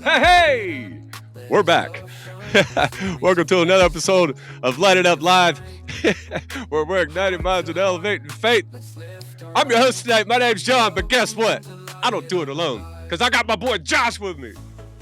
Hey, we're back. Welcome to another episode of Light It Up Live, where we're igniting minds and elevating faith. I'm your host tonight. My name's John, but guess what? I don't do it alone because I got my boy Josh with me.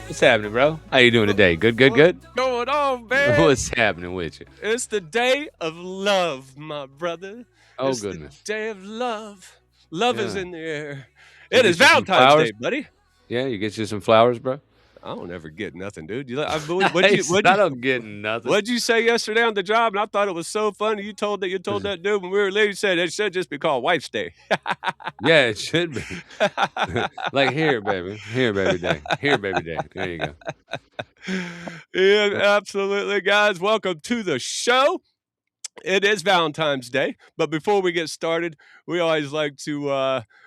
What's happening, bro? How you doing today? Good. What's going on, man? What's happening with you? It's the day of love, my brother. Oh, it's goodness. The day of love. Love is in the air. You It get is you some Valentine's flowers? Day, buddy. Yeah, you get you some flowers, bro? I don't ever get nothing, dude. I don't get nothing. What'd you say yesterday on the job? And I thought it was so funny. You told that dude when we were leaving, you said it should just be called Wife's Day. Yeah, it should be. Like, here, baby. Here, baby day. Here, baby day. There you go. Yeah, absolutely, guys. Welcome to the show. It is Valentine's Day, but before we get started, we always like to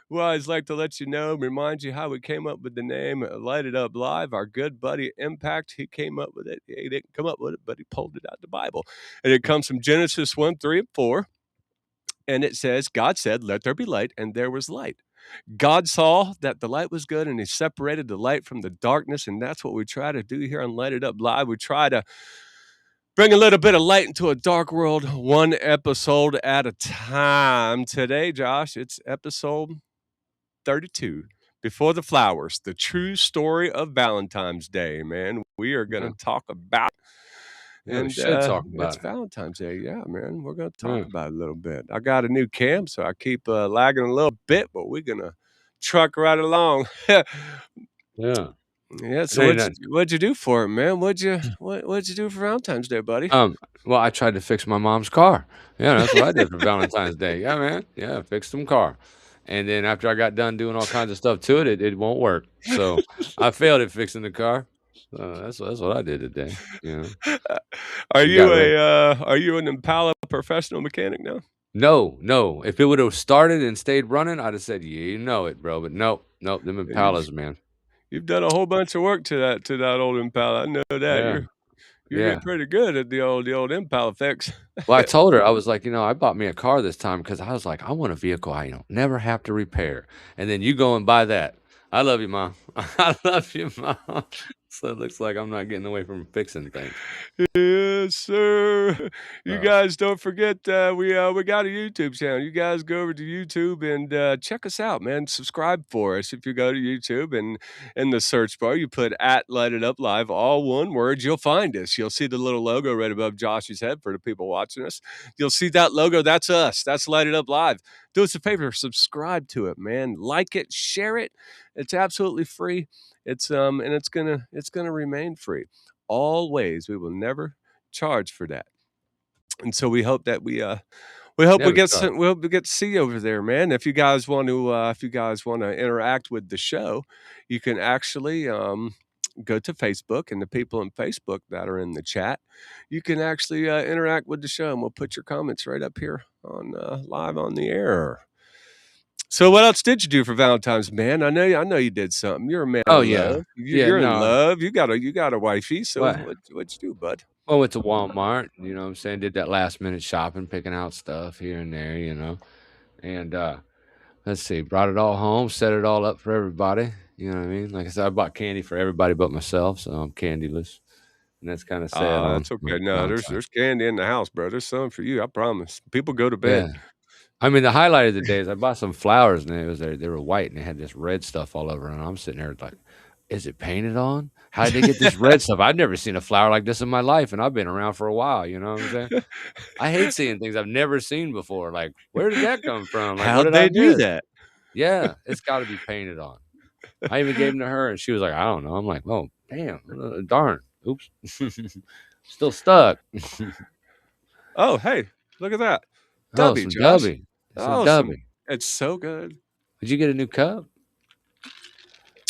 let you know, remind you how we came up with the name Light It Up Live. Our good buddy Impact, he came up with it. He didn't come up with it, but he pulled it out of the Bible. And it comes from Genesis 1, 3, and 4. And it says, God said, let there be light, and there was light. God saw that the light was good, and he separated the light from the darkness, and that's what we try to do here on Light It Up Live. We try to bring a little bit of light into a dark world, one episode at a time. Today, Josh, it's episode 32, Before the Flowers, the true story of Valentine's Day, man. We are going to talk about we should talk about it's it. Valentine's Day. Yeah, man. We're going to talk about it a little bit. I got a new cam, so I keep lagging a little bit, but we're going to truck right along. Yeah. Yeah, so what'd you do for it, man? What'd you do for Valentine's Day, buddy? Well, I tried to fix my mom's car. Yeah, that's what I did for Valentine's Day. Yeah, man. Yeah, fixed some car. And then after I got done doing all kinds of stuff to it, it won't work. So I failed at fixing the car. That's what I did today. You know. Are you an Impala professional mechanic now? No. If it would have started and stayed running, I'd have said, yeah, you know it, bro. But nope. Them Impalas, man. You've done a whole bunch of work to that old Impala. I know that. Yeah. You're getting pretty good at the old Impala fix. Well, I told her, I was like, I bought me a car this time because I was like, I want a vehicle I never have to repair. And then you go and buy that. I love you, Mom. I love you, Mom. So it looks like I'm not getting away from fixing things. Yes, sir. You guys don't forget we got a YouTube channel. You guys go over to YouTube and check us out, man. Subscribe for us. If you go to YouTube and in the search bar, you put @Light It Up Live, all one word, you'll find us. You'll see the little logo right above Josh's head for the people watching us. You'll see that logo. That's us. That's Light It Up Live. Do us a favor, subscribe to it, man. Like it, share it. It's absolutely free. It's and it's gonna remain free. Always, we will never charge for that. And so we hope that we get to see you over there, man. If you guys want to interact with the show, you can actually go to Facebook, and the people on Facebook that are in the chat, you can actually interact with the show, and we'll put your comments right up here on live on the air. So what else did you do for Valentine's, man? I know you did something. You're a man. Oh, of yeah. love. You're in love. You got a wifey. So what'd you do, bud? I went to Walmart, you know what I'm saying? Did that last minute shopping, picking out stuff here and there, And let's see, brought it all home, set it all up for everybody. You know what I mean? Like I said, I bought candy for everybody but myself, so I'm candyless. And that's kind of sad. That's okay. No, there's candy in the house, bro. There's some for you, I promise. People go to bed. Yeah. I mean, the highlight of the day is I bought some flowers, and they were white, and they had this red stuff all over. And I'm sitting there like, is it painted on? How did they get this red stuff? I've never seen a flower like this in my life, and I've been around for a while. You know what I'm saying? I hate seeing things I've never seen before. Like, where did that come from? Like, how did they do that? Yeah, it's got to be painted on. I even gave them to her, and she was like, I don't know. I'm like, oh, damn, darn, oops, still stuck. Oh, hey, look at that. Dubby, Josh. Dubby. Dubby. It's so good. Did you get a new cup?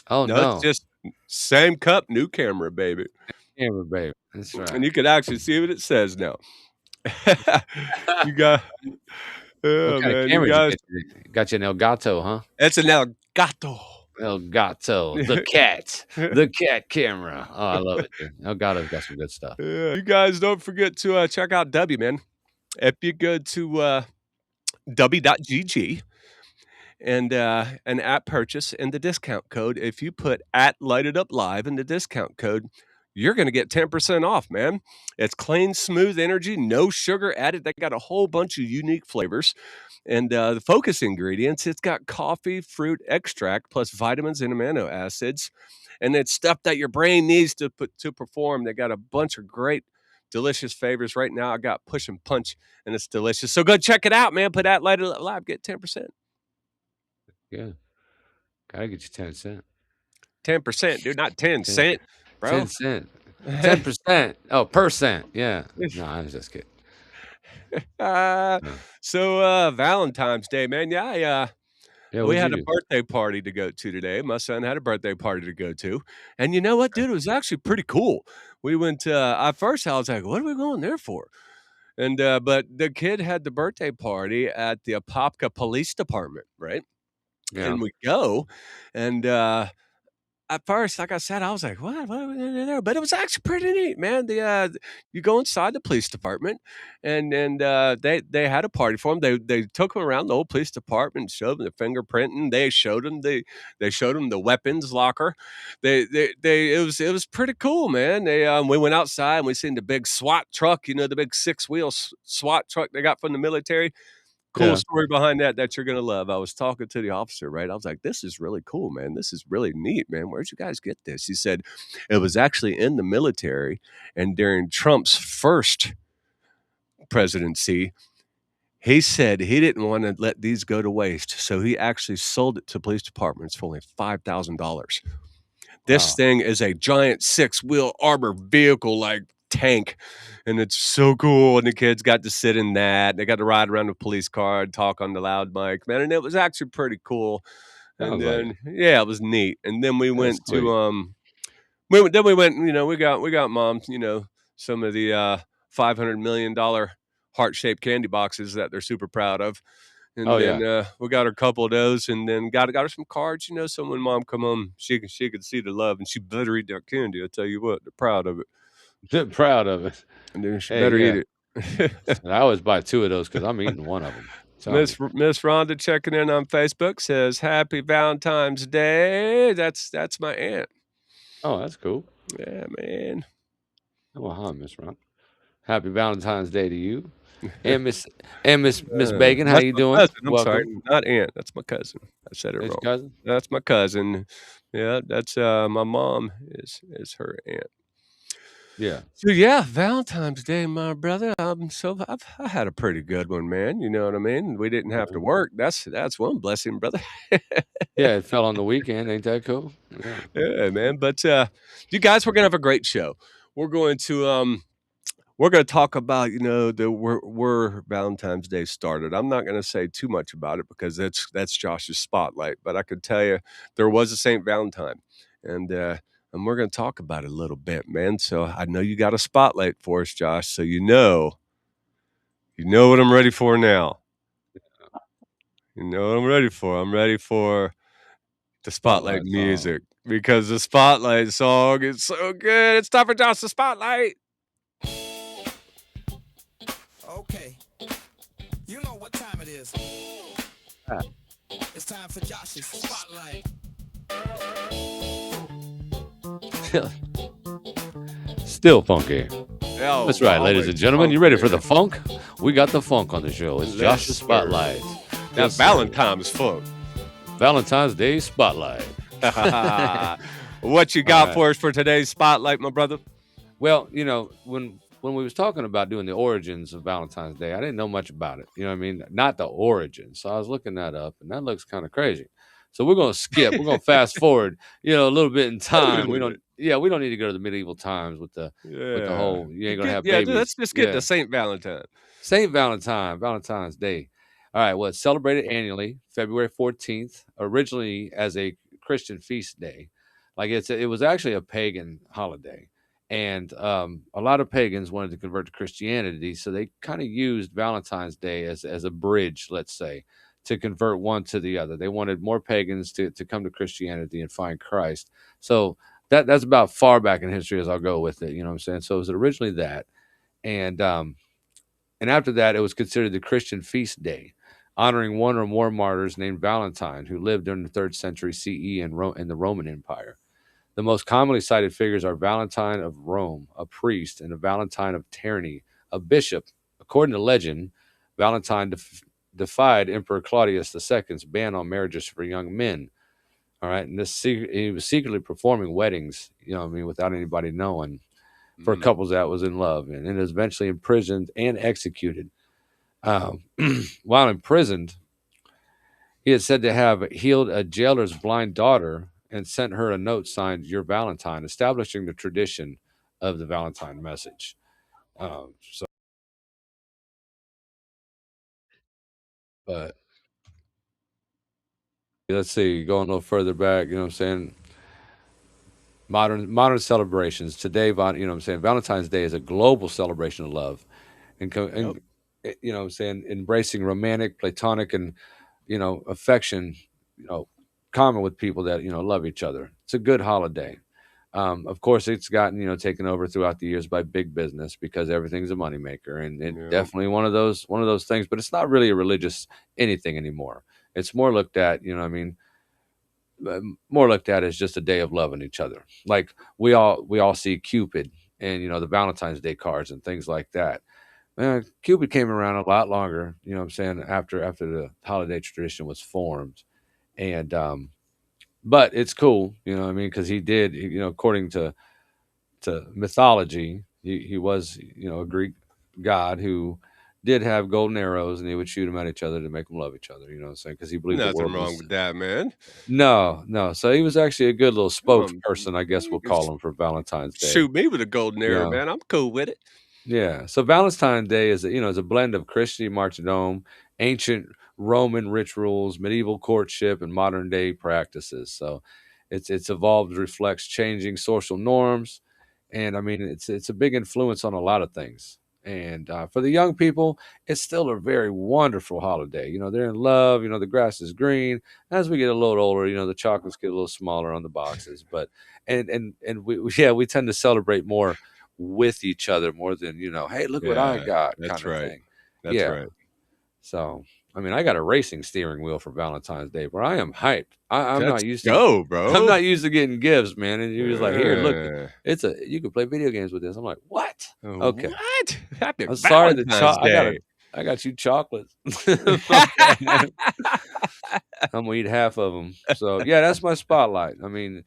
Oh, no. It's just same cup, new camera, baby. Camera, baby. That's right. And you can actually see what it says now. You got... Oh, man. You guys... got you an Elgato, huh? It's an Elgato. Elgato, the cat camera. Oh, I love it, dude. Elgato's got some good stuff. Yeah. You guys don't forget to check out W, man. If you go to w.gg, and an app purchase and the discount code. If you put at Light It Up Live in the discount code, you're going to get 10% off, man. It's clean, smooth energy, no sugar added. They got a whole bunch of unique flavors. And the focus ingredients, it's got coffee, fruit extract, plus vitamins and amino acids. And it's stuff that your brain needs to perform. They got a bunch of great, delicious flavors. Right now, I got Push and Punch, and it's delicious. So go check it out, man. Put at Light It Up Live, get 10%. Yeah, gotta get you 10 cent. 10%, dude, not 10 10, cent, bro. 10 cent. 10%. Oh, percent. Yeah. No, I was just kidding. Uh, No. Valentine's Day, man. Yeah, Yeah, we what'd you had a do? birthday party to go to today. My son had a birthday party to go to. And you know what, dude? It was actually pretty cool. We went at first I was like, what are we going there for? And but the kid had the birthday party at the Apopka Police Department, right? Yeah. And we go, and at first, like I said, I was like, What are we gonna do there?" But it was actually pretty neat, man. You go inside the police department, and they had a party for him. They took him around the whole police department, showed him the fingerprinting. They showed him the weapons locker. They it was pretty cool, man. We went outside and we seen the big SWAT truck. You know, the big six-wheel SWAT truck they got from the military. Cool Yeah. story behind that you're gonna love. I was talking to the officer, right? I was like, "This is really cool, man. This is really neat, man. Where'd you guys get this?" He said, "It was actually in the military, and during Trump's first presidency, he said he didn't wanna let these go to waste, so he actually sold it to police departments for only $5,000. This Wow. thing is a giant six-wheel armored vehicle, like, tank, and it's so cool, and the kids got to sit in that. They got to ride around the police car and talk on the loud mic, man, and it was actually pretty cool, and Sounds like it. then yeah, it was neat, and then we That's went to, sweet. we went, we got mom, some of the, $500 million heart-shaped candy boxes that they're super proud of, and Oh, then, yeah. we got her a couple of those and then got her some cards, so when mom come home, she could see the love, and she better eat that candy, I tell you what, they're proud of it, Proud of it. and then she Hey, better eat yeah. it. I always buy 2 of those because 'cause I'm eating one of them. Telling you. Miss Rhonda checking in on Facebook says, "Happy Valentine's Day." That's my aunt. Oh, that's cool. Yeah, man. Oh, hi, Miss Ron. Happy Valentine's Day to you. And Miss Bacon, how That's you my doing? cousin, I'm sorry, Welcome. not aunt, that's my cousin. I said it That's your wrong. cousin? That's my cousin. Yeah, that's, my mom is her aunt. Yeah. So, yeah, Valentine's Day, my brother, I had a pretty good one, man, you know what I mean? We didn't have to Yeah. work, that's one blessing, brother. Yeah, it fell on the weekend. Ain't that cool? Yeah. Yeah, man, but, you guys, we're gonna have a great show. We're going to, we're gonna talk about, the where Valentine's Day started. I'm not gonna say too much about it because that's Josh's spotlight, but I can tell you there was a Saint Valentine, and, uh, and we're gonna talk about it a little bit, man, so I know you got a spotlight for us, Josh, so you know what I'm ready for now. You know what I'm ready for. I'm ready for the spotlight Spotlight song. music because the spotlight song is so good. It's time for Josh the Spotlight. Okay, you know what time it is. Ah, It's time for Josh's spotlight. Still still funky. Oh, That's right, ladies always and gentlemen. You funky, ready for the man. funk? We got the funk on the show. It's Yes, Josh's sir. Spotlight. That Yes, sir. Valentine's funk. Valentine's Day Spotlight. What you All got right. for us for today's spotlight, my brother? Well, when we was talking about doing the origins of Valentine's Day, I didn't know much about it. You know what I mean? Not the origin. So I was looking that up, and that looks kind of crazy. So we're gonna skip. We're gonna fast forward. A little bit in Wait a time. We don't. minute. Yeah, we don't need to go to the medieval times with the Yeah. whole. You ain't gonna Get have yeah, babies. let's just get to Yeah. Saint Valentine. Saint Valentine, Valentine's Day. All right. Well, it's celebrated annually, February 14th, originally as a Christian feast day. Like it was actually a pagan holiday, and a lot of pagans wanted to convert to Christianity, so they kind of used Valentine's Day as a bridge, let's say, to convert one to the other. They wanted more pagans to come to Christianity and find Christ. So that's about far back in history as I'll go with it. You know what I'm saying? So it was originally that, and after that, it was considered the Christian feast day. honoring one or more martyrs named Valentine, who lived during the 3rd century CE in the Roman Empire. The most commonly cited figures are Valentine of Rome, a priest, and a Valentine of Terni, a bishop. According to legend, Valentine defied Emperor Claudius II's ban on marriages for young men. All right, and he was secretly performing weddings, without anybody knowing, for Mm. couples that was in love, and was eventually imprisoned and executed. Um, while imprisoned, he is said to have healed a jailer's blind daughter and sent her a note signed "Your Valentine," establishing the tradition of the Valentine message. So, but let's see, going a little further back, you know what I'm saying? Modern celebrations today, Valentine's Day is a global celebration of love, Yep. what I'm saying, embracing romantic, platonic, and affection, common with people that love each other. It's a good holiday. Of course, it's gotten taken over throughout the years by big business because everything's a moneymaker, and it Yep. definitely one of those things. But it's not really a religious anything anymore. It's more looked at, more looked at as just a day of loving each other. Like we all see Cupid and the Valentine's Day cards and things like that. Cupid came around a lot longer, what I'm saying, after the holiday tradition was formed. And but it's cool, what I mean, because he did, according to mythology, he was, a Greek god who did have golden arrows, and he would shoot them at each other to make them love each other. You know what I'm saying? Because he believed the Nothing world wrong was with that, man. no. So he was actually a good little Come on. spokesperson, I guess we'll call him, for Valentine's Day. Shoot me with a golden arrow, Yeah. man. I'm cool with it. Yeah. So Valentine's Day is a blend of Christian martyrdom, ancient Roman rituals, medieval courtship, and modern day practices. So it's evolved, reflects changing social norms, and I mean it's a big influence on a lot of things. And for the young people, it's still a very wonderful holiday. They're in love. The grass is green. As we get a little older, the chocolates get a little smaller on the boxes. But and we tend to celebrate more with each other more than hey, look what I Yeah, got, that's kind of right. thing. That's Yeah. right. So I mean, I got a racing steering wheel for Valentine's Day, where I am hyped. I'm Let's not used to go, I'm bro. not used to getting gifts, man. And he was like, "Here, look, Uh, you can play video games with this." I'm like, "What?" Okay. what? Happy I'm sorry, Valentine's Day. I got you chocolates. Okay. I'm gonna eat half of them. So yeah, that's my spotlight. I mean,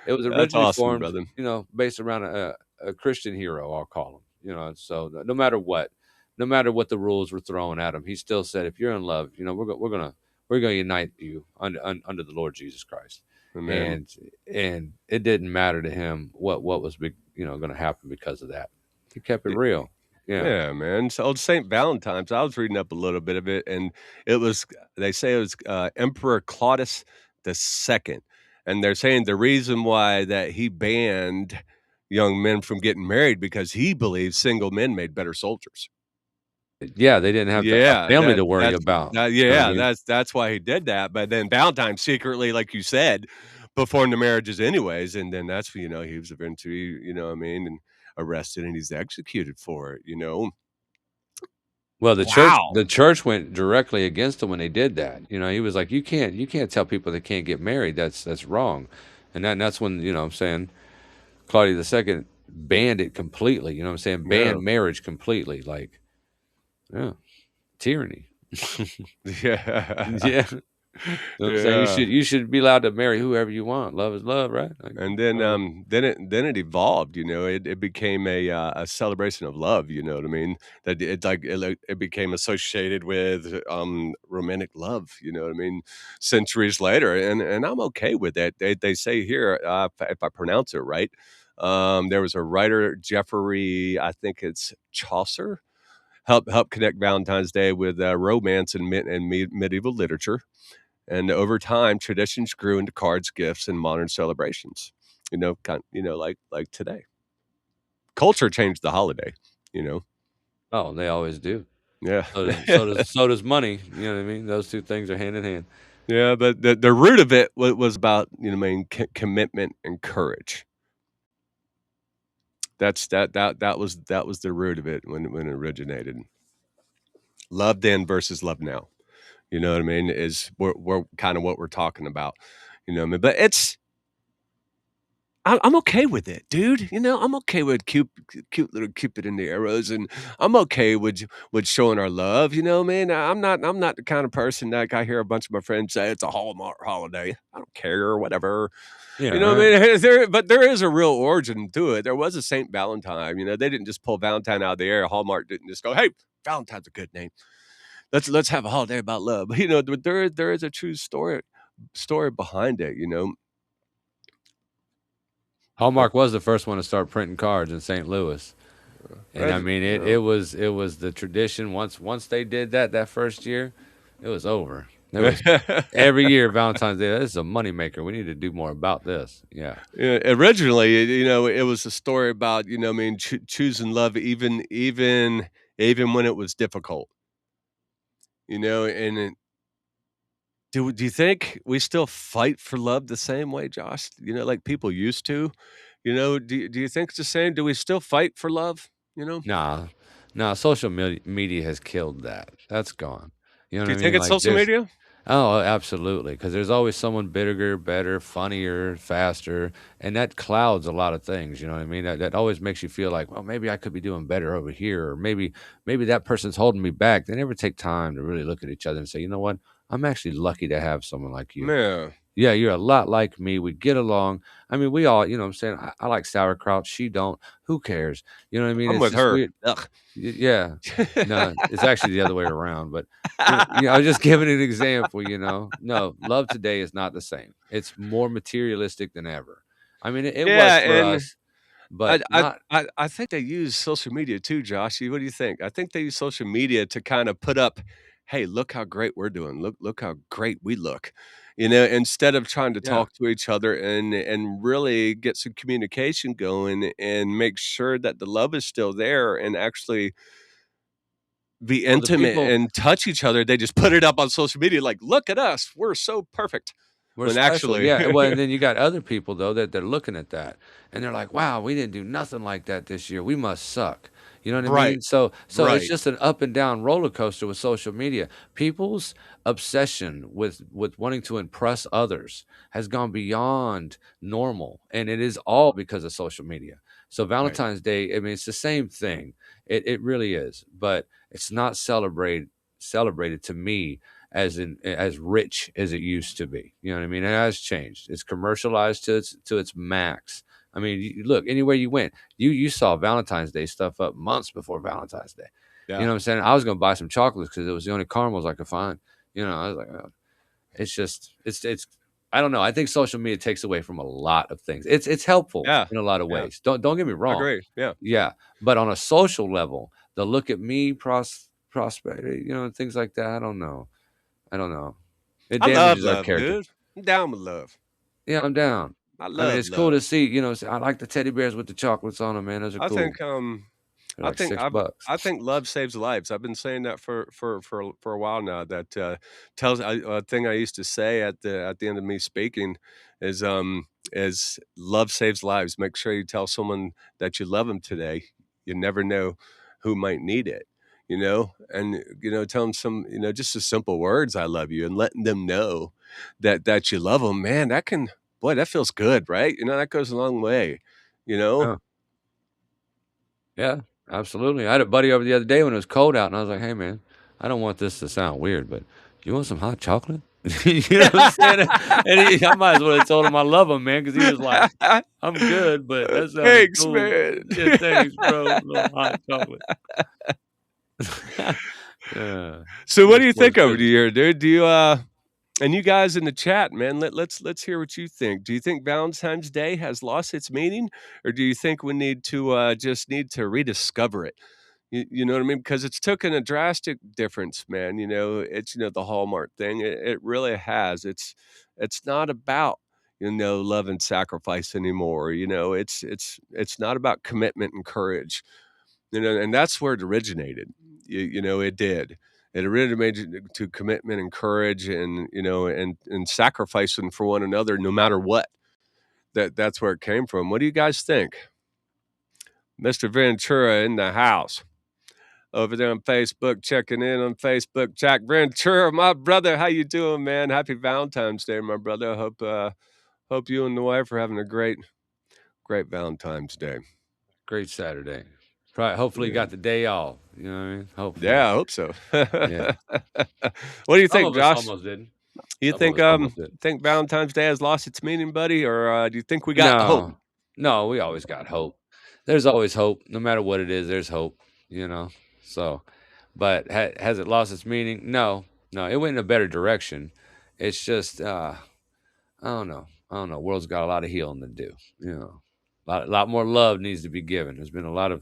it was That's originally awesome, formed, brother. based around a Christian hero, I'll call him. So no matter what the rules were thrown at him, he still said, "If you're in love, we're gonna unite you under the Lord Jesus Christ." Amen. And it didn't matter to him what was going to happen because of that. He kept it real. Yeah. Yeah, man. So old Saint Valentine's, I was reading up a little bit of it, and it was they say it was, Emperor Claudius II, and they're saying the reason why that he banned young men from getting married because he believes single men made better soldiers. Yeah, they didn't have a Yeah, family that to worry that's about. that You know what I yeah, mean? that's why he did that, but then Valentine secretly, like you said, performed the marriages anyways, and then that's when, he was eventually, what I mean, and arrested, and he's executed for it, you know? Well, Wow. the church went directly against him when they did that. He was like, "You can't tell people they can't get married. That's wrong." And that's when, I'm saying, Claudia II banned it completely. You know what I'm saying? Yeah. Banned marriage completely. Like, yeah, tyranny. Yeah. Yeah. You know what I'm saying? You Yeah. should you should be allowed to marry whoever you want. Love is love, right? Like, And then, uh, then it evolved, it became a celebration of love, you know what I mean? That it became associated with, romantic love, you know what I mean, centuries later, and I'm okay with that. They say here, if I pronounce it right, there was a writer, Geoffrey, I think it's Chaucer, help connect Valentine's Day with, romance and medieval literature. And over time, traditions grew into cards, gifts, and modern celebrations. Like today. Culture changed the holiday, you know? oh, they always do. Yeah. So does money. You know what I mean? Those two things are hand in hand. Yeah, but the root of it was about, I mean, commitment and courage. That was the root of it when it originated. Love then versus love now. You know what I mean? Is we're kind of what we're talking about. You know what I mean? But it's I'm okay with it, dude. You know, I'm okay with cute little Cupid in the arrows, and I'm okay with showing our love. You know, man. I'm not the kind of person that I hear a bunch of my friends say it's a Hallmark holiday. I don't care, or whatever. You know what Yeah, I mean? But there is a real origin to it. There was a Saint Valentine. You know, they didn't just pull Valentine out of the air. Hallmark didn't just go, "Hey, Valentine's a good name. Let's have a holiday about love." You know, there is a true story behind it. You know, but Hallmark was the first one to start printing cards in St. Louis. And I that's, mean, you it was the tradition. Once they did that first year, it was over. There was know. every year Valentine's Day. This is a moneymaker. We need to do more about this. Yeah, Yeah, originally, you know, it was a story about, you know, I mean, choosing love even when it was difficult, you know, and do you think we still fight for love the same way, Josh? You know, like people used to? You know, do you think it's the same? Do we still fight for love, you know? nah, nah. Social media has killed that. That's gone. You know Do what you I think mean? it's Like social there's media? Oh, absolutely. Because there's always someone bigger, better, funnier, faster, and that clouds a lot of things. You know what I mean? That always makes you feel like, well, maybe I could be doing better over here, or maybe that person's holding me back. They never take time to really look at each other and say, you know what? I'm actually lucky to have someone like you. Yeah, Yeah, you're a lot like me. We get along. I mean, we all, you know what I'm saying? I like sauerkraut. She don't. Who cares? You know what I mean? I'm It's with just her. weird. Ugh. Yeah. No, it's actually the other way around, but, I was just giving an example, you know? No, love today is not the same. It's more materialistic than ever. I mean, it Yeah, was for and us, but I I not I think they use social media too, Josh. What do you think? I think they use social media to kind of put up, "Hey, look how great we're doing. Look how great we look." You know, instead of trying to yeah. talk to each other and really get some communication going and make sure that the love is still there and actually be Well, the intimate people and touch each other, they just put it up on social media like, "Look at us. We're so perfect." We're When special, actually yeah, well, and then you got other people, though, that they're looking at that, and they're like, "Wow, we didn't do nothing like that this year. We must suck." You know what I Right, mean? So it's right, just an up and down roller coaster with social media. People's obsession with wanting to impress others has gone beyond normal, and it is all because of social media. So right, Valentine's Day, I mean, it's the same thing. It really is, but it's not celebrated to me as rich as it used to be. You know what I mean? It has changed. It's commercialized to its max. I mean, look anywhere you went, you saw Valentine's Day stuff up months before Valentine's Day. You yeah. know what I'm saying? I was gonna buy some chocolates because it was the only caramels I could find. You know, I was like, oh, it's just it's. I don't know. I think social media takes away from a lot of things. It's helpful Yeah, in a lot of yeah, ways. Don't get me I wrong. agree, yeah. Yeah, but on a social level, the look at me prosperity, and things like that. I don't know. I don't know. It I love damages our love, character. dude. I'm down with love. Yeah, I'm down. I I mean, love it's cool love. to see, I like the teddy bears with the chocolates on them, man. Those are I cool. think, They're I like think I've $6. I think love saves lives. I've been saying that for a while now. That tells a thing I used to say at the end of me speaking is love saves lives. Make sure you tell someone that you love them today. You never know who might need it. You know, and tell them just the simple words "I love you" and letting them know that you love them. Man, that feels good, right? You know, that goes a long way. You know, Yeah, yeah, absolutely. I had a buddy over the other day when it was cold out, and I was like, "Hey, man, I don't want this to sound weird, but you want some hot chocolate?" You know what I'm saying? And I might as well have told him I love him, man, because he was like, "I'm good, but that sounded Thanks, cool." man. Yeah, thanks, bro. A little hot chocolate. Yeah, So what good do you for his think over the business. year, dude? Do you and you guys in the chat, man, let's hear what you think. Do you think Valentine's Day has lost its meaning, or do you think we need to just need to rediscover it? You know what I mean? Because it's taken a drastic difference, man. You know, it's the Hallmark thing. It really has. It's not about love and sacrifice anymore. You know, it's not about commitment and courage. You know, and that's where it originated. It did. It originated to commitment and courage, and and sacrificing for one another, no matter what. That's where it came from. What do you guys think, Mr. Ventura in the house? over there on Facebook, checking in on Facebook. Jack Ventura, my brother, how you doing, man? Happy Valentine's Day, my brother. Hope you and the wife are having a great Valentine's Day. Great Saturday. Probably, hopefully, you Yeah, got the day off. You know what I mean? Hopefully. yeah, I hope so. Yeah. What do you Some think, of us Josh? almost didn't. You Some of us almost did. think Valentine's Day has lost its meaning, buddy, or do you think we got hope? No, no, we always got hope. There's always hope, no matter what it is. There's hope, you know. So, but has it lost its meaning? No, no. It went in a better direction. It's just, I don't know. I don't know. World's got a lot of healing to do. You know, lot more love needs to be given. There's been a lot of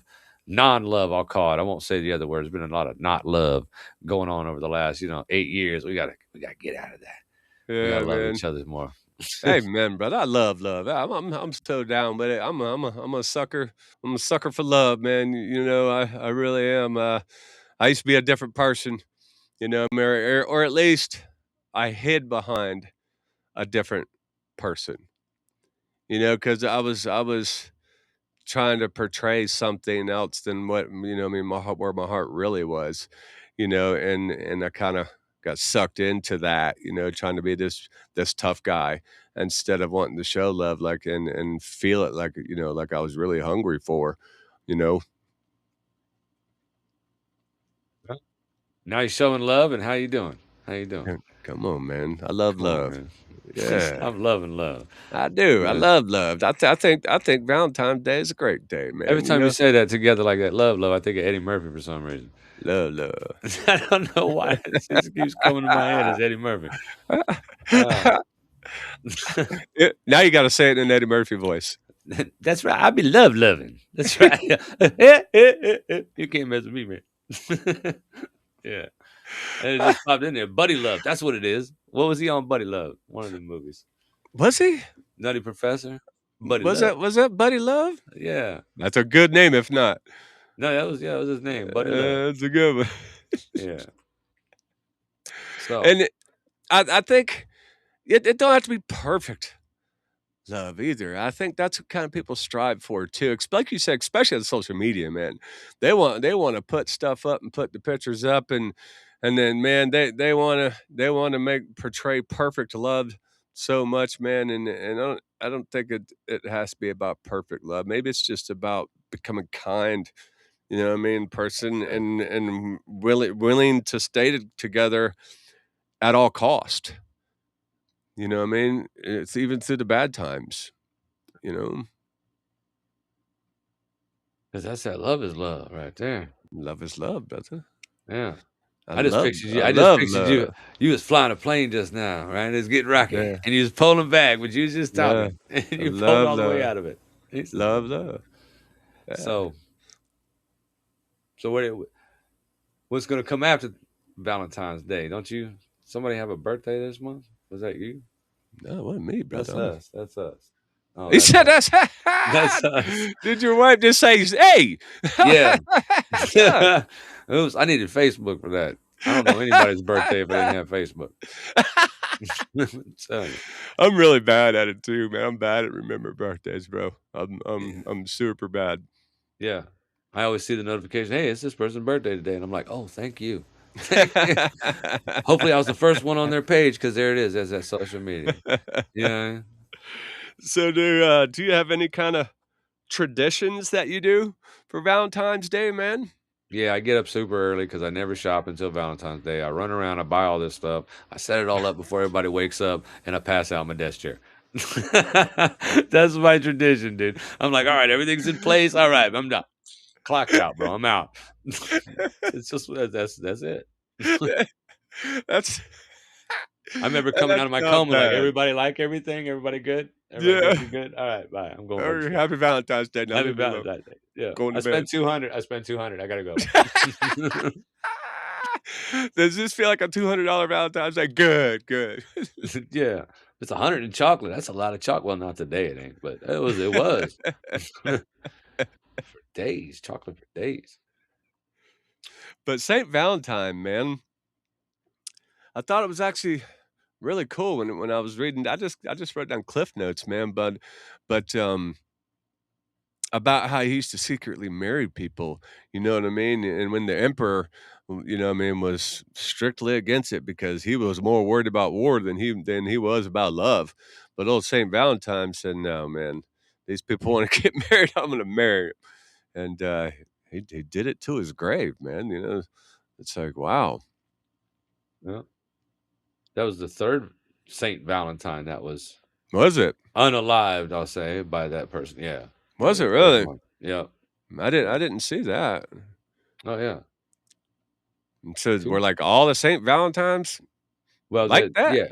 non-love. I'll call it. I won't say the other word. There's been a lot of not love going on over the last, 8 years. We gotta get out of that. We Yeah, gotta love man. each other more. Hey, man, brother, I love love. I'm so down with it. I'm a sucker. I'm a sucker for love, man. You know, I really am. I used to be a different person, or at least I hid behind a different person. Because I was trying to portray something else than what I mean, where my heart really was, and I kind of got sucked into that, trying to be this tough guy instead of wanting to show love, like and feel it like like I was really hungry for, you know. Now you're showing love, and how you doing? How you doing? Come on, man, I love Come on, love. man. Yeah, I'm loving love. I do. I Yeah. love love. I think Valentine's Day is a great day, Every man. time you say that together like that, love, love, I think of Eddie Murphy for some reason. Love, love. I don't know why it just keeps coming to my head as Eddie Murphy. Uh, Now you got to say it in an Eddie Murphy voice. that's right. I be loving. That's right. You can't mess with me, man. Yeah. And it just popped in there. Buddy Love. That's what it is. What was he on Buddy Love? One of the movies. Was he? Nutty Professor? Buddy Was Love. that Buddy Love? Yeah. That's a good name, if not. No, that was his name. Buddy Love. That's a good one. Yeah. So And I think it don't have to be perfect love either. I think that's what kind of people strive for too. Like you said, especially on social media, man. They want to put stuff up and put the pictures up and then man, they want to make portray perfect love so much, man. And I don't think it has to be about perfect love. Maybe it's just about becoming kind, what I mean, person and willing to together at all cost. You know what I mean? It's even through the bad times, you know? because that's that love is love right there. Love is love, brother. Yeah. I I just love pictured I you. I just love pictured you. love. You was flying a plane just now, right? It's getting rocky, Yeah, and you was pulling back, but you was just yeah. talking, and I you pulled love all the way love. out of it. It's just Love, love. love. Yeah. So, so what's going to come after Valentine's Day? Don't you? Somebody have a birthday this month? Was that you? No, it wasn't me, brother. That's us. That's us. Oh, He that's said us. that's That's us. Did your wife just say, "Hey"? Yeah. Oops, I needed Facebook for that. I don't know anybody's birthday if I didn't have Facebook. I'm telling you. I'm really bad at it too, man. I'm bad at remembering birthdays, bro. I'm Yeah. I'm I'm super bad. Yeah. I always see the notification, hey, it's this person's birthday today. And I'm like, oh, thank you. Thank you. Hopefully I was the first one on their page because there it is as that social media. Yeah. So do you have any kind of traditions that you do for Valentine's Day, man? Yeah, I get up super early because I never shop until Valentine's Day. I run around, I buy all this stuff. I set it all up before everybody wakes up, and I pass out in my desk chair. That's my tradition, dude. I'm like, all right, everything's in place. All right, I'm done. Clock out, bro. I'm out. It's just that's it. That's I remember coming that's out of my not coma like, bad. everybody like everything? Everybody good? Everybody Yeah. good? You good? All right, bye. I'm going home. Or happy Valentine's Day. Now Happy leave me alone. Valentine's Day. Yeah. Going I to bed. spent 200. I spent 200. I gotta go. Does this feel like a $200 Valentine's Day? Good, good. Yeah. It's 100 in chocolate. That's a lot of chocolate. Well, not today it ain't, but it was. For days. Chocolate for days. But Saint Valentine, man, I thought it was actually really cool when I was reading. I just wrote down cliff notes, man. But about how he used to secretly marry people, you know what I mean? And when the emperor, you know what I mean, was strictly against it because he was more worried about war than he was about love. But old Saint Valentine said, "No, man, these people want to get married. I'm going to marry 'em." And he did it to his grave, man. You know, it's like, wow, Yeah. That was the third Saint Valentine that was was it? unalived, I'll say, by that person. Yeah. That Was was it the third really? one. Yep. I didn't see that. Oh yeah. And so we're Two. like all the Saint Valentines Well, like the that. yeah.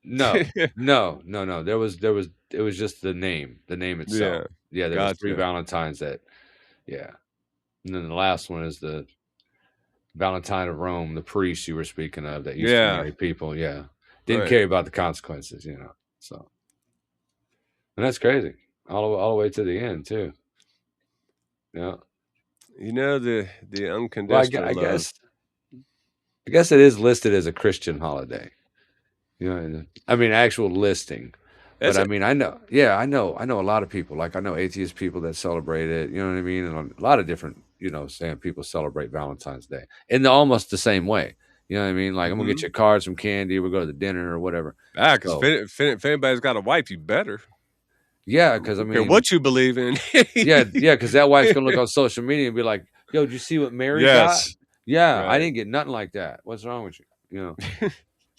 No. No, no, no. There was it was just the name itself. Yeah, Yeah, there was 3 gotcha. Valentines that yeah. And then the last one is the Valentine of Rome, the priest you were speaking of that used to Yeah, marry people, yeah. Didn't right. care about the consequences, so and that's crazy. All the way to the end too. Yeah. You know, the Well, unconditional love. I guess it is listed as a Christian holiday. I mean, actual listing. But Is I it? mean, I know, yeah, I know a lot of people. Like I know atheist people that celebrate it. You know what I mean? And a lot of different, saying people celebrate Valentine's Day in almost the same way. You know what I mean? Like I'm gonna get you Mhm. cards, some candy. We'll go to the dinner or whatever. Ah, 'cause So if anybody's got a wife, you better. yeah, I because I don't care mean, what you believe in. yeah, because that wife's gonna look on social media and be like, "Yo, did you see what Mary got? Yes, Yeah, I right. didn't get nothing like that. What's wrong with you? You know."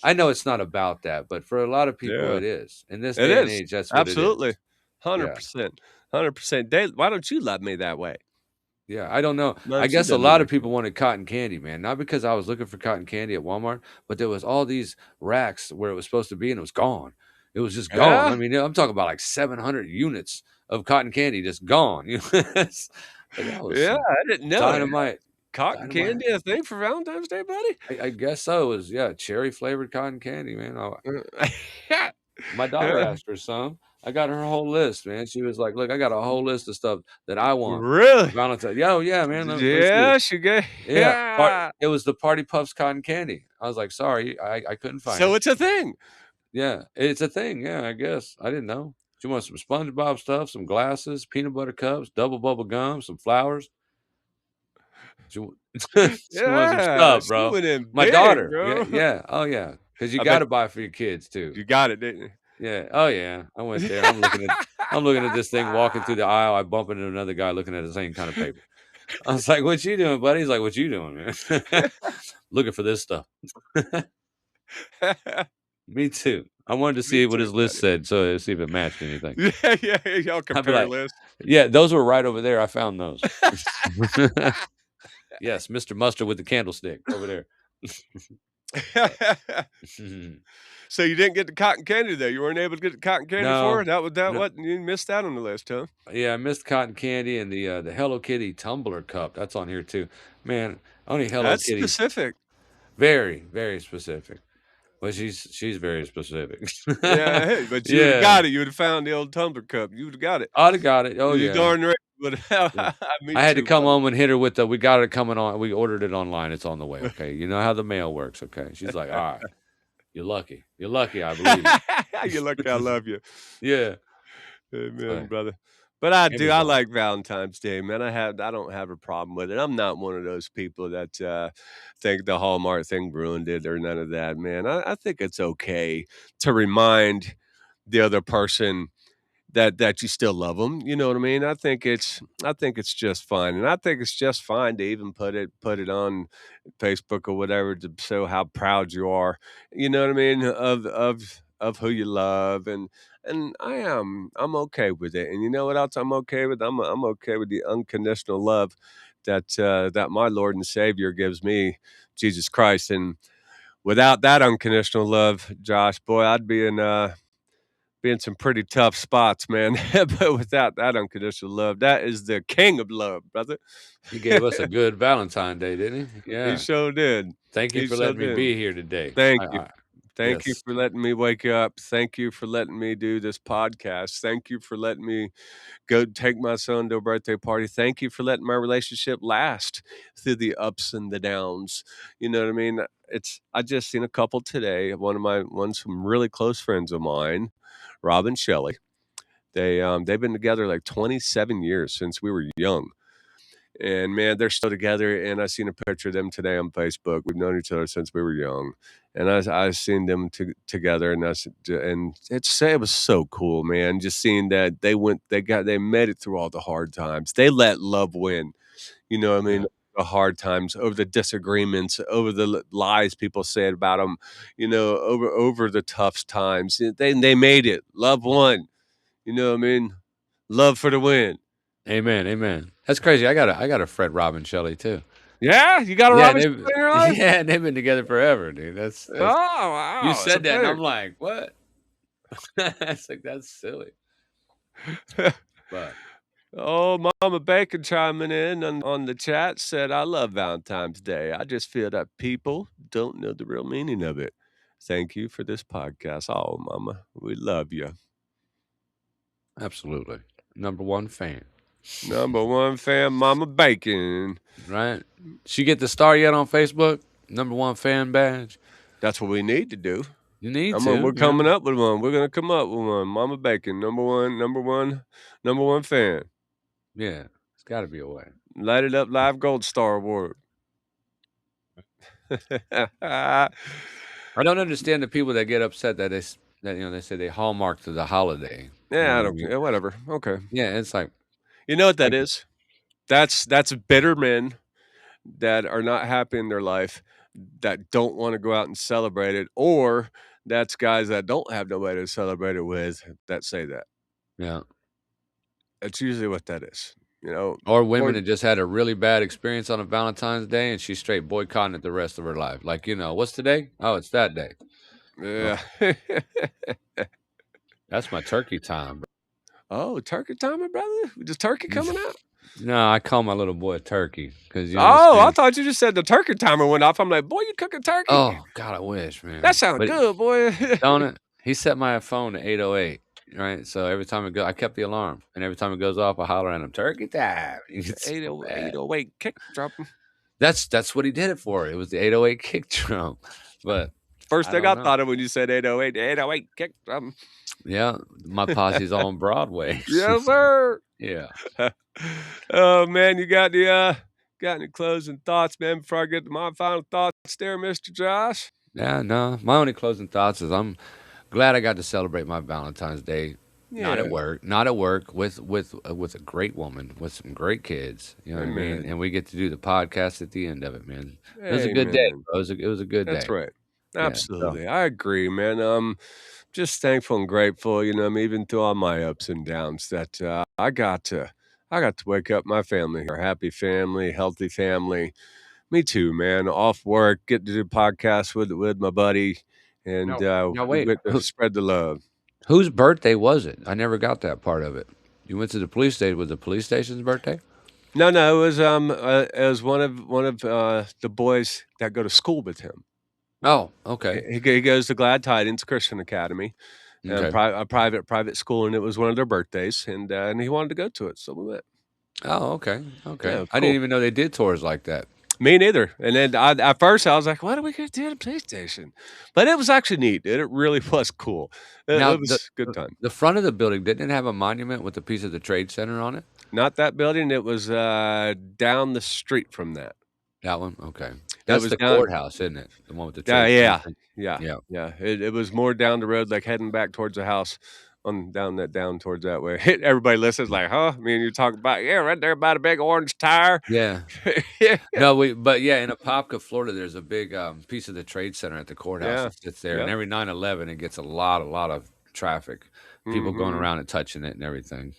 I know it's not about that, but for a lot of people, Yeah, it is. In this it day and is. age, that's what it Absolutely. is. Yeah. 100%. 100%. Dave, why don't you love me that way? Yeah, I don't know. Why I don't you guess a love me lot of like people that? wanted cotton candy, man. Not because I was looking for cotton candy at Walmart, but there was all these racks where it was supposed to be and it was gone. It was just gone. I Yeah? mean, I'm talking about like 700 units of cotton candy just gone. It's like that was Yeah, some I didn't know it. dynamite. Cotton Dynamite. candy a thing for Valentine's Day, buddy? I guess so. It was yeah, cherry flavored cotton candy, man. Yeah. My daughter Yeah. asked for some. I got her whole list, man. She was like, "Look, I got a whole list of stuff that I want for Really? Valentine." Yeah, oh, yeah, man. Let me see this. Yeah, she ga Yeah, yeah. it was the Party Puffs cotton candy. I was like, "Sorry, I couldn't find So it." it's a thing. Yeah, it's a thing. Yeah, I guess I didn't know. She wants some SpongeBob stuff, some glasses, peanut butter cups, double bubble gum, some flowers. She, wa- she wants some Yeah, stuff, she bro. went in My big, daughter. Yeah, bro. yeah. Oh yeah, because you I got bet to buy for your kids too. you got it, didn't Yeah. Oh, yeah. I went there. I'm looking at this thing walking through the aisle. I bump into another guy looking at the same kind of paper. I was like, "What you doing, buddy?" He's like, "What you doing, man?" Looking for this stuff. you? Me too. I wanted to Me see what too, his list buddy. said, so see if it matched anything. Yeah, yeah, y'all I'd be compare like, lists. "Yeah, those were right over there. I found those." Yes, Mr. Mustard with the candlestick over there. So you didn't get the cotton candy though? You weren't able to get the cotton candy for her? No, That was that no. what you missed out on the list, huh? Yeah, I missed cotton candy and the Hello Kitty tumbler cup. That's on here too. Man, only Hello That's Kitty. specific. Very, very specific. Well, she's very specific. Yeah, hey, but you would've Yeah. got it. You would've found the old tumbler cup. You would've got it. I'd have got it. Oh, You yeah. darn right would Yeah. have. Me I had to too, come buddy. home and hit her with the, "We got it coming on. We ordered it online. It's on the way, okay? You know how the mail works, okay?" She's like, "Alright. You're lucky. You're lucky, I believe you." You lucky I love you. Yeah. Amen, So, brother. But I do, I Amazon. like Valentine's Day, man. I don't have a problem with it. I'm not one of those people that, think the Hallmark thing ruined it or none of that, man. I think it's okay to remind the other person that you still love them. You know what I mean? I think it's just fine, and I think it's just fine to even put it on Facebook or whatever to show how proud you are. You know what I mean? Of who you love, and I'm okay with it. And you know what else I'm okay with? I'm okay with the unconditional love that my Lord and Savior gives me, Jesus Christ. And without that unconditional love, Josh, boy, I'd be in some pretty tough spots, man. But without that unconditional love, that is the king of love, brother. He gave us a good Valentine Day, didn't he? He Yeah. sure did. Thank you He for sure letting me did. be here today. Thank you. I Thank you yes. for letting me wake up. Thank you for letting me do this podcast. Thank you for letting me go take my son to a birthday party. Thank you for letting my relationship last through the ups and the downs. You know what I mean? I just seen a couple today. Some really close friends of mine, Rob and Shelley. They've been together like 27 years since we were young. And man, they're still together. And I seen a picture of them today on Facebook. We've known each other since we were young, and I seen them together, and it was so cool, man. Just seeing that they made it through all the hard times. They let love win. You know what I mean? Yeah. The hard times, over the disagreements, over the lies people said about them. Over the tough times. They made it. Love won. You know what I mean? Love for the win. Amen, amen. That's crazy. I got a Fred Robin Shelley too. Yeah, you got a Yeah, Robin they've in your life? yeah, they've been together forever, dude. Oh, That's you wow, it's a said that, and player. I'm like, what? It's like that's silly, but Oh, Mama Bacon chiming in on the chat said, "I love Valentine's Day. I just feel that people don't know the real meaning of it. Thank you for this podcast." Oh, Mama, we love you. absolutely, number one fan, Number one fan, Mama Bacon. right? She get the star yet on Facebook? Number one fan badge. That's what we need to do. You need We're to, yeah, coming up with one. We're gonna come up with one. Mama Bacon, number one fan. yeah. It's got to be a way. Light it up live gold star award. I don't understand the people that get upset that they say they hallmark to the holiday. You know Yeah, I what I don't mean? care. Whatever. Okay. Yeah, it's like You know what that like is? That's bitter men that are not happy in their life, that don't wanna go out and celebrate it, or that's guys that don't have nobody to celebrate it with that say that. yeah. That's usually what that is, you know? Or women Or that just had a really bad experience on a Valentine's Day and she's straight boycotting it the rest of her life. Like, what's today? Oh, it's that day. Oh, yeah. that's my turkey time. Oh, turkey time, my brother? Is turkey coming out? No, I call my little boy a turkey because you Oh, I understand. thought you just said the turkey timer went off. I'm like, "Boy, you cooking turkey? Oh, God, I wish, That man. sound But good, boy." don't it? He set my phone to 8:08, right? So every time I kept the alarm, and every time it goes off, I holler at him, "Turkey time!" It's so bad. 808 kick drum. That's what he did it for. It was the 808 kick drum, but First I thing don't I know. thought of when you said 808, 808 kick drum. Yeah, my posse's on Broadway. Yes, sir. Yeah. Oh, man, you got any closing thoughts, man, before I get to my final thoughts there, Mr. Josh? Yeah, no. My only closing thoughts is I'm glad I got to celebrate my Valentine's Day. Yeah. Not at work with a great woman with some great kids. You know what I mean? Amen. And we get to do the podcast at the end of it, man. It was a good day. Amen. Bro. It was a good That's day. right. Yeah. So Absolutely. I agree, man. Just thankful and grateful, even through all my ups and downs that I got to wake up my family here. Happy family, healthy family. Me too, man. Off work, get to do podcasts with my buddy, and now we wait. get to spread the love. Whose birthday was it? I never got that part of it. You went to the police station. Was the police station's birthday? No, no, it was one of the boys that go to school with him. Oh, He okay. he goes to Glad Tidings Christian Academy, and Okay. a private school, and it was one of their birthdays, and he wanted to go to it, so we went. Oh, okay. Okay. Yeah, I didn't cool. even know they did tours like that. Me neither. And then at first I was like, "What are we gonna do at a police station?" But it was actually neat, dude. It really was cool. Now, It was a good time. the front of the building, didn't it have a monument with a piece of the Trade Center on it? Not that building. It was down the street from that. That one? Okay. It That's was the down. courthouse, isn't it? The one with the Yeah, Trade yeah, Center. yeah, Yeah. yeah. It was more down the road, like heading back towards the house, on down towards that way. Everybody listens like, "Huh?" Me and you talk about, yeah, right there by the big orange tire. Yeah. Yeah, No, but yeah, in Apopka, Florida, there's a big piece of the Trade Center at the courthouse yeah, that sits there, and yep. every 9/11, it gets a lot of traffic, people going Mhm. around and touching it and everything.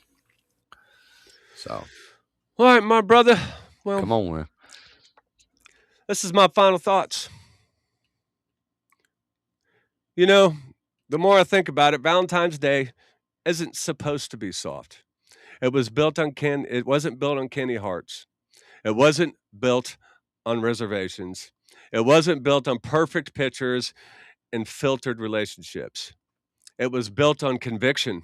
So, All right, my brother. Well, come on, man. this is my final thoughts. You know, the more I think about it, Valentine's Day isn't supposed to be soft. It wasn't built on candy hearts. It wasn't built on reservations. It wasn't built on perfect pictures and filtered relationships. It was built on conviction.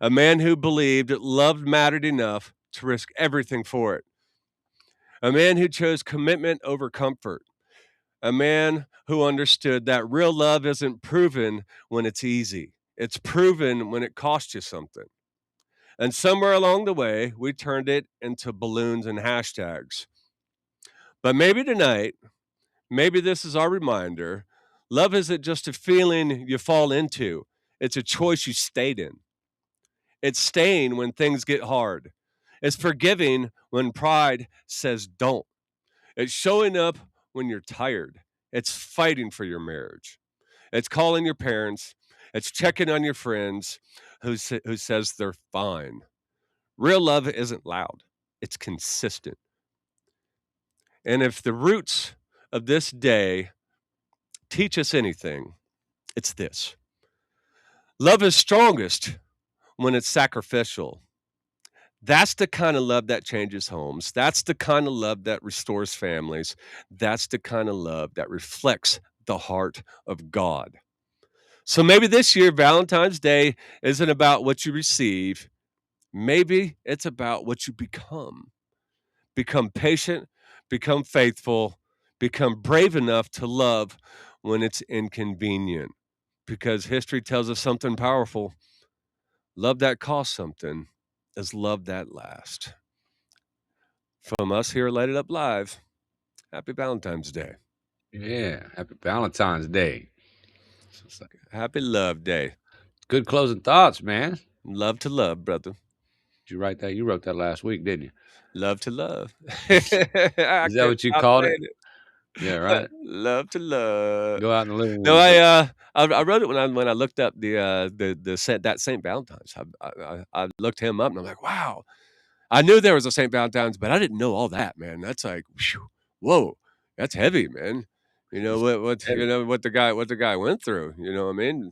A man who believed love mattered enough to risk everything for it. A man who chose commitment over comfort. A man who understood that real love isn't proven when it's easy. It's proven when it costs you something. And somewhere along the way, we turned it into balloons and hashtags. But maybe tonight, maybe this is our reminder, love isn't just a feeling you fall into, it's a choice you stayed in. It's staying when things get hard. It's forgiving when pride says don't. It's showing up when you're tired. It's fighting for your marriage. It's calling your parents. It's checking on your friends who says they're fine. Real love isn't loud, it's consistent. And if the roots of this day teach us anything, it's this: love is strongest when it's sacrificial. That's the kind of love that changes homes. That's the kind of love that restores families. That's the kind of love that reflects the heart of God. So maybe this year, Valentine's Day isn't about what you receive. Maybe it's about what you become. Become patient, become faithful, become brave enough to love when it's inconvenient. Because history tells us something powerful: love that costs something is love that lasts. From us here at Light It Up Live, happy Valentine's Day. Yeah, happy Valentine's Day. It's like Happy Love Day. good closing thoughts, man. Love to love, brother. Did you write that? You wrote that last week, didn't you? Love to love. Is I that can't what you stop called it? saying it. Yeah, right. Love to love. Go out in the living No, room. I wrote it when I looked up the Saint Valentine's. I looked him up and I'm like, wow. I knew there was a Saint Valentine's, but I didn't know all that, man. That's like, whew, whoa, that's heavy, man. You know It's what you heavy. know what the guy went through. You know what I mean?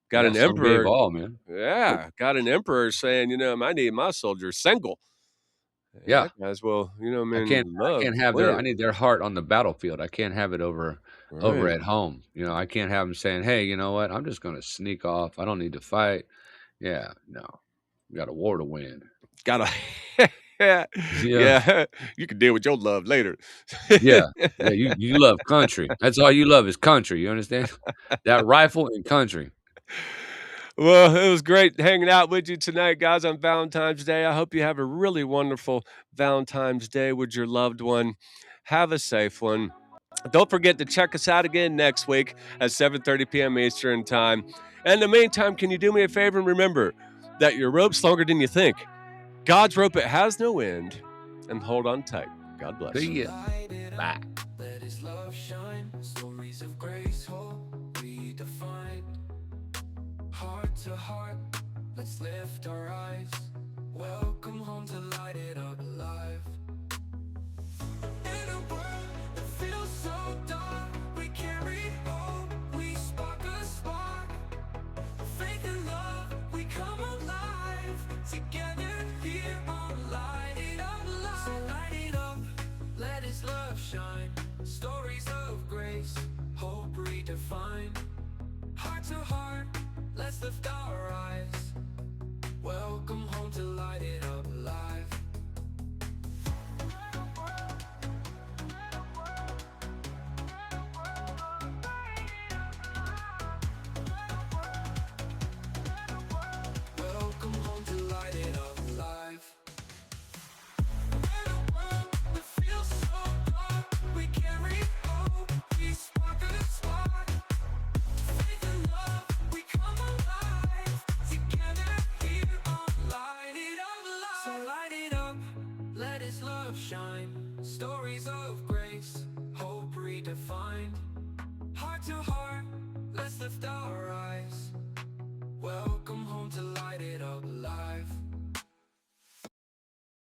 Got Yeah, an some gave emperor. all, man. Yeah, got an emperor saying, I need my soldiers single. And Yeah. that guy's well, I I mean, can't I love can't have their I wins, need their heart on the battlefield. I can't have it over right? at home. I can't have them saying, "Hey, you know what? I'm just gonna sneak off. I don't need to fight." Yeah, no. We got a war to win. Gotta, yeah, Yeah. yeah. You can deal with your love later. Yeah. Yeah, you love country. That's all you love is country, you understand? That rifle and country. Well, it was great hanging out with you tonight, guys, on Valentine's Day. I hope you have a really wonderful Valentine's Day with your loved one. Have a safe one. Don't forget to check us out again next week at 7:30 p.m. Eastern Time. And in the meantime, can you do me a favor and remember that your rope's longer than you think? God's rope, it has no end. And hold on tight. God bless. See ya. Light it Bye. up, let his love shine. Stories of grace, hope redefined. Heart to heart, let's lift our eyes. Welcome home to Light It Up Live. In a world that feels so dark, we carry hope, we spark a spark. Faith and love, we come alive. Together here on Light It Up Live. So light it up, let his love shine. Stories of grace, hope redefined. Heart to heart, let's lift our eyes. Welcome home to Light It Up Live. Welcome home to Light It Up Live. In a world that feels so dark, we carry hope, we spark a spark. Faith and love, we come alive. Together here on Light It Up Live. So light it up, let his love shine. Stories of grace, hope redefined. Heart to heart, let's lift our eyes. Welcome